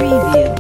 Preview.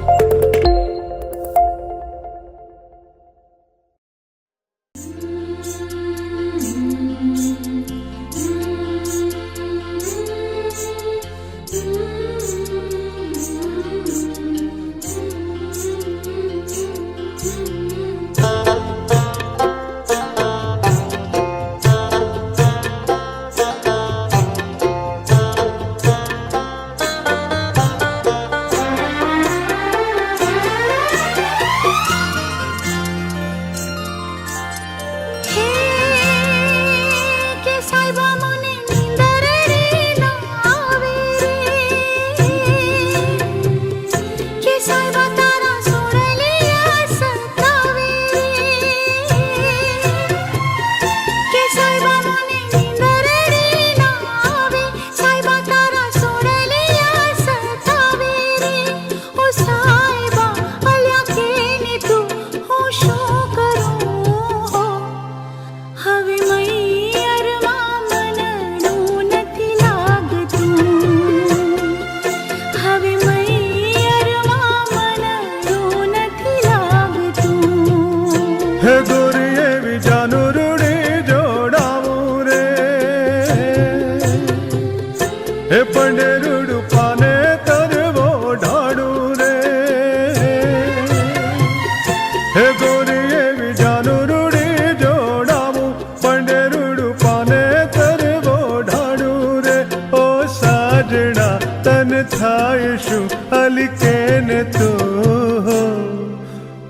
पंडेरुडु पाने तरवो ढाडू रे हे गोरी एवी जानु रूडी जोड़ावू पंडेरुडु पाने तरवो ढाडू रे ओ साजना तन थायशु अलिकेने तू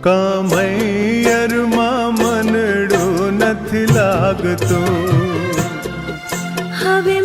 कामैयरमा मनडू नथी लागतू हवे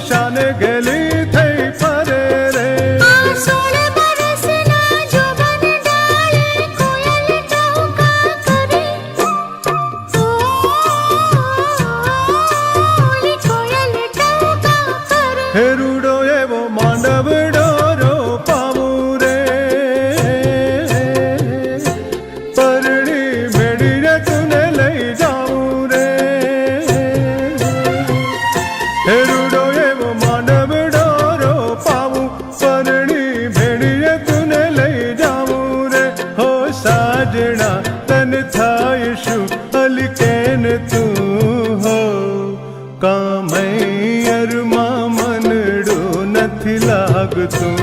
નિશાને ગેલી થઈ ફરે રે. આ 16 બરસના જોબન ડાળે કોયલ ટહુકા કરે. ઓલી કોયલ ટહુકા કરે. હે રૂડો એવો માંડવડો રોપાવું રે. પરણી મેળીને તુને લઈ જાઉં રે. હે રૂડો એવો માંડવડો રોપાવું, પરણી મેળીને તુને લઈ જાઉં રે. હો સાજણા તને થાય શું અલકેન તું હો. કામૈયરમાં મનડું નથી લાગતું.